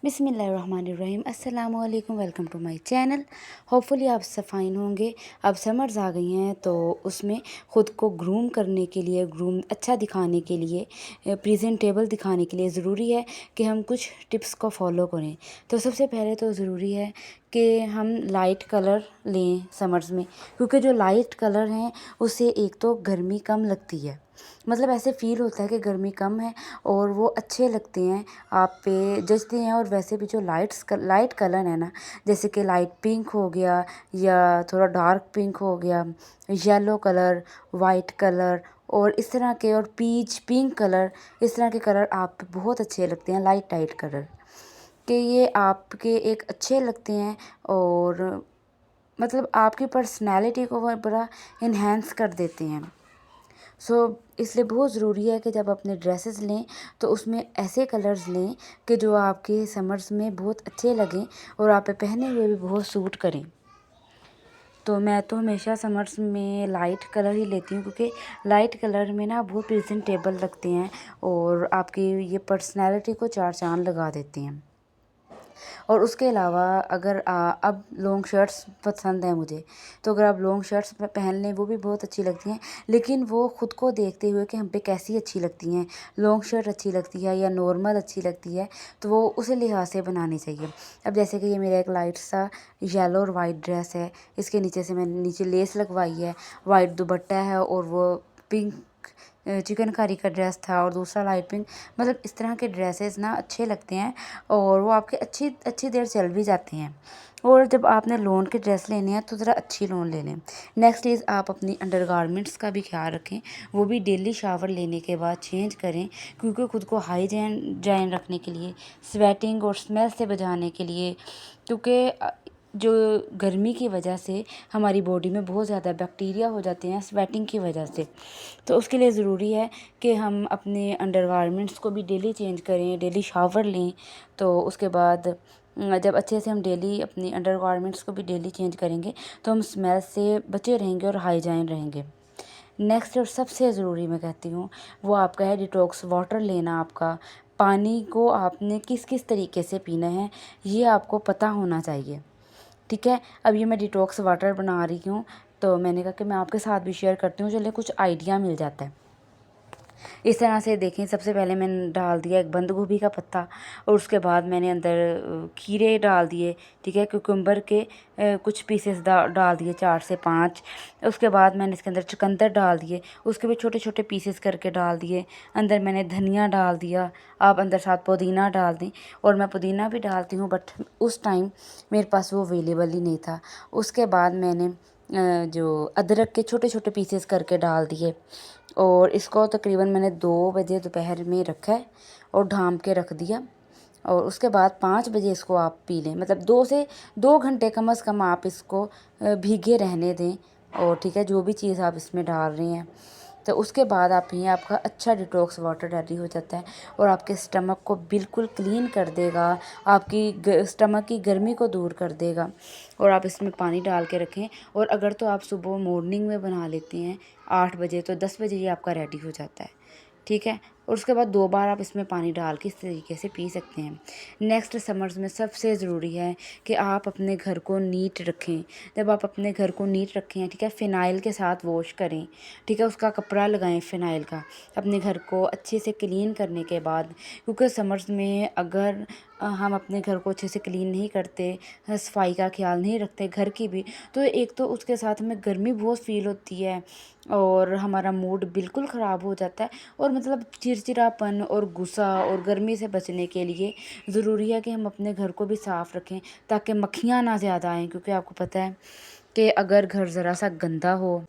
बिस्मिल्लाहिर्रहमानिर्रहीम अस्सलामुअलैकुम। Welcome to my channel. Hopefully आप सब फाइन होंगे। अब समर्स आ गई हैं तो उसमें ख़ुद को ग्रूम करने के लिए, ग्रूम अच्छा दिखाने के लिए, प्रेजेंटेबल दिखाने के लिए ज़रूरी है कि हम कुछ टिप्स को फॉलो करें। तो सबसे पहले तो ज़रूरी है कि हम लाइट कलर लें समर्स में, क्योंकि जो लाइट कलर हैं उससे एक तो गर्मी कम लगती है, मतलब ऐसे फ़ील होता है कि गर्मी कम है और वो अच्छे लगते हैं, आप पे जचते हैं। और वैसे भी जो लाइट कलर है ना, जैसे कि लाइट पिंक हो गया या थोड़ा डार्क पिंक हो गया, येलो कलर, वाइट कलर और इस तरह के, और पीच पिंक कलर, इस तरह के कलर आप पे बहुत अच्छे लगते हैं, लाइट कलर कि ये आपके एक अच्छे लगते हैं और मतलब आपकी पर्सनैलिटी को वो बड़ा इन्हेंस कर देते हैं। इसलिए बहुत ज़रूरी है कि जब अपने ड्रेसेस लें तो उसमें ऐसे कलर्स लें कि जो आपके समर्स में बहुत अच्छे लगें और आप पे पहने हुए भी बहुत सूट करें। तो मैं तो हमेशा समर्स में लाइट कलर ही लेती हूँ, क्योंकि लाइट कलर में ना बहुत प्रेजेंटेबल लगते हैं और आपकी ये पर्सनैलिटी को चार चाँद लगा देते हैं। और उसके अलावा अगर अब लॉन्ग शर्ट्स पसंद हैं मुझे, तो अगर आप लॉन्ग शर्ट्स पहन लें वो भी बहुत अच्छी लगती हैं, लेकिन वो ख़ुद को देखते हुए कि हम पे कैसी अच्छी लगती हैं, लॉन्ग शर्ट अच्छी लगती है या नॉर्मल अच्छी लगती है, तो वो उसी लिहाज से बनानी चाहिए। अब जैसे कि ये मेरा एक लाइट सा येलो और वाइट ड्रेस है, इसके नीचे से मैंने नीचे लेस लगवाई है, वाइट दुपट्टा है और वो पिंक चिकनकारी का ड्रेस था और दूसरा लाइट पिंक। मतलब इस तरह के ड्रेसेस ना अच्छे लगते हैं और वो आपके अच्छी अच्छी देर चल भी जाते हैं। और जब आपने लोन के ड्रेस लेने हैं तो ज़रा अच्छी लोन ले लें। नेक्स्ट इज़ आप अपनी अंडरगारमेंट्स का भी ख्याल रखें, वो भी डेली शावर लेने के बाद चेंज करें, क्योंकि ख़ुद को हाइजीन रखने के लिए, स्वेटिंग और स्मेल से बचाने के लिए, क्योंकि जो गर्मी की वजह से हमारी बॉडी में बहुत ज़्यादा बैक्टीरिया हो जाते हैं स्वेटिंग की वजह से। तो उसके लिए ज़रूरी है कि हम अपने अंडरगारमेंट्स को भी डेली चेंज करें, डेली शावर लें। तो उसके बाद जब अच्छे से हम डेली अपनी अंडरगारमेंट्स को भी डेली चेंज करेंगे तो हम स्मेल से बचे रहेंगे और हाइजीन रहेंगे। नेक्स्ट और सबसे ज़रूरी मैं कहती हूँ वो आपका है डिटॉक्स वाटर लेना। आपका पानी को आपने किस किस तरीके से पीना है ये आपको पता होना चाहिए, ठीक है। अब ये मैं डिटॉक्स वाटर बना रही हूँ तो मैंने कहा कि मैं आपके साथ भी शेयर करती हूँ, चलिए कुछ आइडिया मिल जाता है। इस तरह से देखें, सबसे पहले मैंने डाल दिया एक बंद गोभी का पत्ता और उसके बाद मैंने अंदर खीरे डाल दिए, ठीक है। कुकुम्बर के कुछ पीसेस डाल दिए 4 से 5। उसके बाद मैंने इसके अंदर चुकंदर डाल दिए, उसके भी छोटे छोटे पीसेस करके डाल दिए। अंदर मैंने धनिया डाल दिया, आप अंदर साथ पुदीना डाल दें। और मैं पुदीना भी डालती हूँ बट उस टाइम मेरे पास वो अवेलेबल ही नहीं था। उसके बाद मैंने जो अदरक के छोटे छोटे पीसेस करके डाल दिए और इसको तकरीबन मैंने 2 बजे दोपहर में रखा है और ढाँप के रख दिया। और उसके बाद 5 बजे इसको आप पी लें, मतलब 2 घंटे कम से कम आप इसको भीगे रहने दें। और ठीक है, जो भी चीज़ आप इसमें डाल रहे हैं तो उसके बाद आप पिएं, आपका अच्छा डिटॉक्स वाटर रेडी हो जाता है और आपके स्टमक को बिल्कुल क्लीन कर देगा, आपकी स्टमक की गर्मी को दूर कर देगा। और आप इसमें पानी डाल के रखें, और अगर तो आप सुबह मॉर्निंग में बना लेते हैं 8 बजे, तो 10 बजे ये आपका रेडी हो जाता है, ठीक है। और उसके बाद 2 बार आप इसमें पानी डाल के इस तरीके से पी सकते हैं। नेक्स्ट समर्स में सबसे ज़रूरी है कि आप अपने घर को नीट रखें। जब आप अपने घर को नीट रखें, ठीक है, फ़िनाइल के साथ वॉश करें, ठीक है, उसका कपड़ा लगाएं फ़िनाइल का अपने घर को अच्छे से क्लीन करने के बाद। क्योंकि समर्स में अगर हम अपने घर को अच्छे से क्लीन नहीं करते, सफाई का ख्याल नहीं रखते घर की भी, तो एक तो उसके साथ हमें गर्मी बहुत फ़ील होती है और हमारा मूड बिल्कुल ख़राब हो जाता है। और मतलब चिड़चिड़ापन और गुस्सा और गर्मी से बचने के लिए ज़रूरी है कि हम अपने घर को भी साफ़ रखें ताकि मक्खियाँ ना ज़्यादा आएँ। क्योंकि आपको पता है कि अगर घर ज़रा सा गंदा हो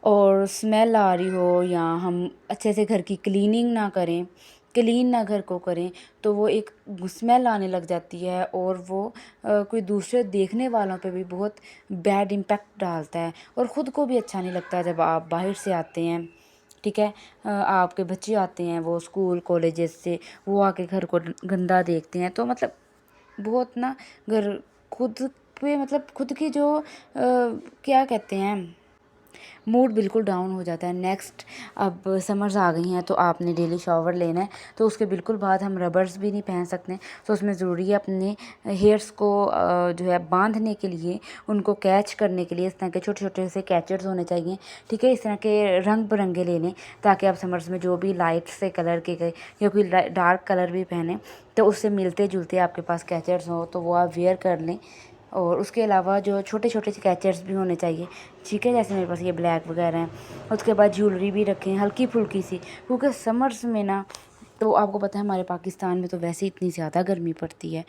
और स्मेल आ रही हो, या हम अच्छे से घर की क्लीन ना घर को करें, तो वो एक स्मेल आने लग जाती है और वो कोई दूसरे देखने वालों पे भी बहुत बैड इम्पैक्ट डालता है और ख़ुद को भी अच्छा नहीं लगता जब आप बाहर से आते हैं, ठीक है। आपके बच्चे आते हैं वो स्कूल कॉलेजेस से, वो आके घर को गंदा देखते हैं, तो मतलब बहुत ना घर खुद पे, मतलब खुद की जो क्या कहते हैं, मूड बिल्कुल डाउन हो जाता है। नेक्स्ट, अब समर्स आ गई हैं तो आपने डेली शावर लेना है, तो उसके बिल्कुल बाद हम रबर्स भी नहीं पहन सकते। तो उसमें ज़रूरी है अपने हेयर्स को जो है बांधने के लिए, उनको कैच करने के लिए इस तरह के छोटे छोटे से कैचर्स होने चाहिए। ठीक है, इस तरह के रंग बिरंगे ले लें ताकि आप समर्स में जो भी लाइट से कलर के गए या कोई डार्क कलर भी पहने तो उससे मिलते जुलते आपके पास कैचर्स हो तो वो आप वेयर कर लें। और उसके अलावा जो छोटे छोटे से कैचर्स भी होने चाहिए। ठीक है, जैसे मेरे पास ये ब्लैक वगैरह हैं। उसके बाद ज्वेलरी भी रखें हल्की फुल्की सी, क्योंकि समर्स में ना, तो आपको पता है हमारे पाकिस्तान में तो वैसे इतनी ज़्यादा गर्मी पड़ती है,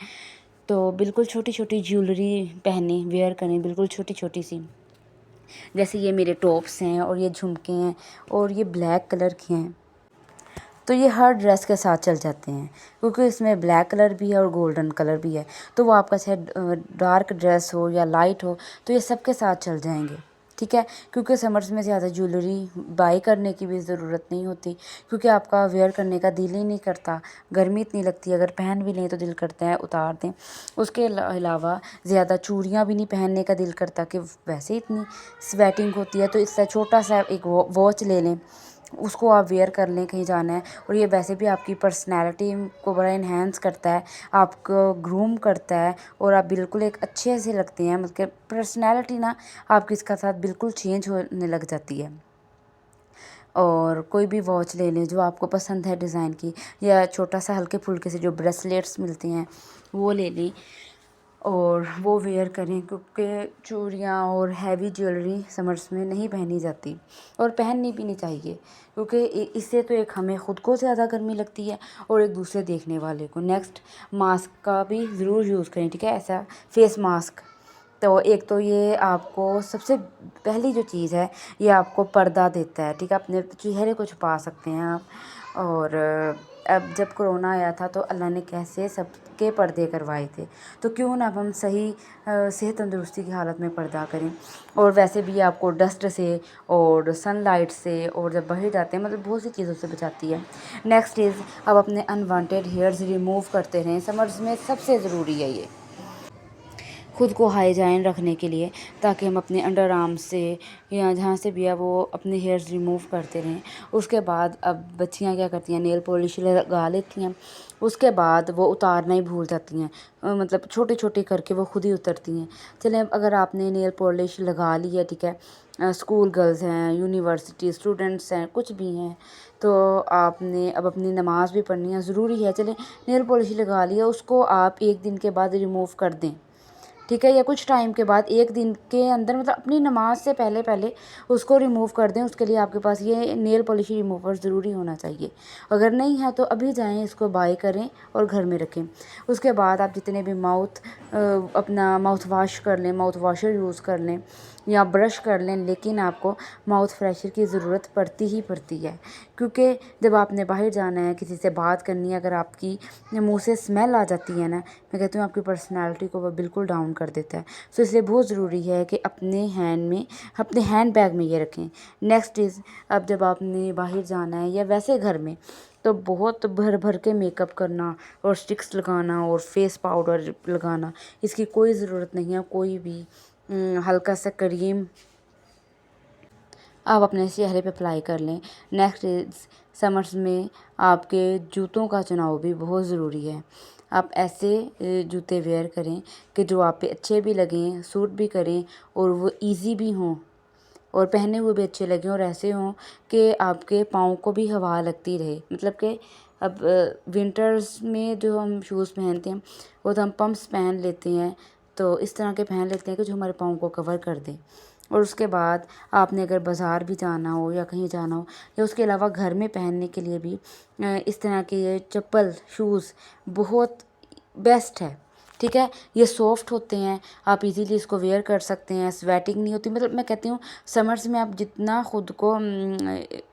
तो बिल्कुल छोटी छोटी ज्वेलरी पहने, वेयर करें बिल्कुल छोटी छोटी सी। जैसे ये मेरे टॉप्स हैं और ये झुमके हैं और ये ब्लैक कलर के हैं, तो ये हर ड्रेस के साथ चल जाते हैं क्योंकि इसमें ब्लैक कलर भी है और गोल्डन कलर भी है। तो वो आपका चाहे डार्क ड्रेस हो या लाइट हो तो ये सब के साथ चल जाएंगे। ठीक है, क्योंकि समर्स में ज़्यादा ज्वेलरी बाई करने की भी ज़रूरत नहीं होती, क्योंकि आपका वेयर करने का दिल ही नहीं करता, गर्मी इतनी लगती है, अगर पहन भी लें तो दिल करता है उतार दें। उसके अलावा ज़्यादा चूड़ियाँ भी नहीं पहनने का दिल करता कि वैसे इतनी स्वेटिंग होती है। तो इससे छोटा सा एक वॉच ले लें, उसको आप वेयर कर लें कहीं जाना है। और ये वैसे भी आपकी पर्सनैलिटी को बड़ा इन्हेंस करता है, आपको ग्रूम करता है और आप बिल्कुल एक अच्छे से लगते हैं। मतलब पर्सनैलिटी ना आपकी इसका साथ बिल्कुल चेंज होने लग जाती है। और कोई भी वॉच ले लें जो आपको पसंद है डिज़ाइन की, या छोटा सा हल्के फुल्के से जो ब्रेसलेट्स मिलते हैं वो ले लें और वो वेयर करें, क्योंकि चूड़ियाँ और हैवी ज्वेलरी समर्स में नहीं पहनी जाती और पहननी भी नहीं चाहिए, क्योंकि इससे तो एक हमें ख़ुद को ज़्यादा गर्मी लगती है और एक दूसरे देखने वाले को। नेक्स्ट, मास्क का भी ज़रूर यूज़ करें। ठीक है, ऐसा फेस मास्क, तो एक तो ये आपको सबसे पहली जो चीज़ है ये आपको पर्दा देता है। ठीक है, अपने चेहरे को छुपा सकते हैं आप। और अब जब कोरोना आया था तो अल्लाह ने कैसे सबके पर्दे करवाए थे, तो क्यों ना अब हम सही सेहत तंदुरुस्ती की हालत में पर्दा करें। और वैसे भी आपको डस्ट से और सनलाइट से और जब बाहर जाते हैं मतलब बहुत सी चीज़ों से बचाती है। नेक्स्ट इज़, अब अपने अनवांटेड हेयर्स रिमूव करते रहें, समर्स में सबसे ज़रूरी है ये खुद को हाइजाइन रखने के लिए, ताकि हम अपने अंडर आर्म से या जहाँ से भी है वो अपने हेयर्स रिमूव करते रहें। उसके बाद अब बच्चियाँ क्या करती हैं, नेल पॉलिश लगा लेती हैं, उसके बाद वो उतारना ही भूल जाती हैं। मतलब छोटे छोटे करके वो खुद ही उतरती हैं। चलें, अब अगर आपने नेल पॉलिश लगा ली है, ठीक है, स्कूल गर्ल्स हैं, यूनिवर्सिटी स्टूडेंट्स हैं, कुछ भी हैं, तो आपने अब अपनी नमाज़ भी पढ़नी है, ज़रूरी है। चलें, नेल पॉलिश लगा लिया, उसको आप एक दिन के बाद रिमूव कर दें। ठीक है, या कुछ टाइम के बाद, एक दिन के अंदर, मतलब अपनी नमाज से पहले पहले उसको रिमूव कर दें। उसके लिए आपके पास ये नेल पॉलिश रिमूवर ज़रूरी होना चाहिए। अगर नहीं है तो अभी जाएं, इसको बाय करें और घर में रखें। उसके बाद आप जितने भी अपना माउथ वॉश कर लें, माउथ वॉशर यूज़ कर लें या ब्रश कर लें, लेकिन आपको माउथ फ्रेशर की ज़रूरत पड़ती ही पड़ती है, क्योंकि जब आपने बाहर जाना है, किसी से बात करनी है, अगर आपकी मुंह से स्मेल आ जाती है ना, मैं कहती हूँ आपकी पर्सनालिटी को वो बिल्कुल डाउन कर देता है। सो इसलिए बहुत ज़रूरी है कि अपने हैंड बैग में ये रखें। नेक्स्ट इज़, अब जब आपने बाहर जाना है या वैसे घर में, तो बहुत भर भर के मेकअप करना और स्टिक्स लगाना और फेस पाउडर लगाना, इसकी कोई ज़रूरत नहीं है। कोई भी हल्का सा क्रीम आप अपने चेहरे पे अप्लाई कर लें। नेक्स्ट इज़, समर्स में आपके जूतों का चुनाव भी बहुत ज़रूरी है। आप ऐसे जूते वेयर करें कि जो आप पे अच्छे भी लगें, सूट भी करें और वो इजी भी हों और पहने हुए भी अच्छे लगें, और ऐसे हों कि आपके पाँव को भी हवा लगती रहे। मतलब कि अब विंटर्स में जो हम शूज़ पहनते हैं वो तो हम पम्प्स पहन लेते हैं, तो इस तरह के पहन लेते हैं कि जो हमारे पाँव को कवर कर दें। और उसके बाद आपने अगर बाज़ार भी जाना हो या कहीं जाना हो, या उसके अलावा घर में पहनने के लिए भी इस तरह के ये चप्पल शूज़ बहुत बेस्ट है। ठीक है, ये सॉफ्ट होते हैं, आप इजीली इसको वेयर कर सकते हैं, स्वेटिंग नहीं होती। मतलब मैं कहती हूँ समर्स में आप जितना ख़ुद को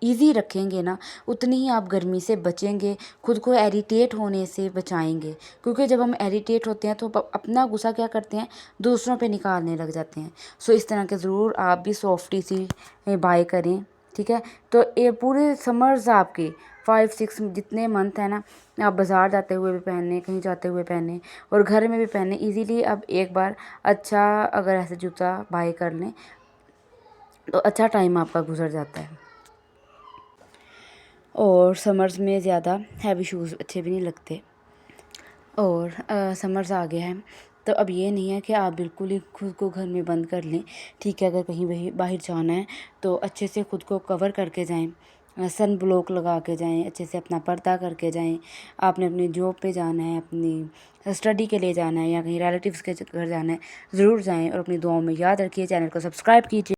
इजी रखेंगे ना, उतनी ही आप गर्मी से बचेंगे, खुद को इरिटेट होने से बचाएंगे। क्योंकि जब हम इरिटेट होते हैं तो अपना गुस्सा क्या करते हैं, दूसरों पे निकालने लग जाते हैं। सो इस तरह के ज़रूर आप भी सॉफ्टी सी बाय करें। ठीक है, तो ये पूरे समर्स आपके 5-6 जितने मंथ हैं ना, आप बाज़ार जाते हुए भी पहने, कहीं जाते हुए पहने और घर में भी पहने इजीली। अब एक बार अच्छा अगर ऐसे जूता बाय कर लें तो अच्छा टाइम आपका गुजर जाता है। और समर्स में ज़्यादा हैवी शूज़ अच्छे भी नहीं लगते। और समर्स आ गया है तो अब ये नहीं है कि आप बिल्कुल ही खुद को घर में बंद कर लें। ठीक है, अगर कहीं वही बाहर जाना है तो अच्छे से खुद को कवर करके जाएं, सन ब्लॉक लगा के जाएं, अच्छे से अपना पर्दा करके जाएं। आपने अपनी जॉब पे जाना है, अपनी स्टडी के लिए जाना है या कहीं रिलेटिव्स के घर जाना है, ज़रूर जाएं और अपनी दुआओं में याद रखिए। चैनल को सब्सक्राइब कीजिए।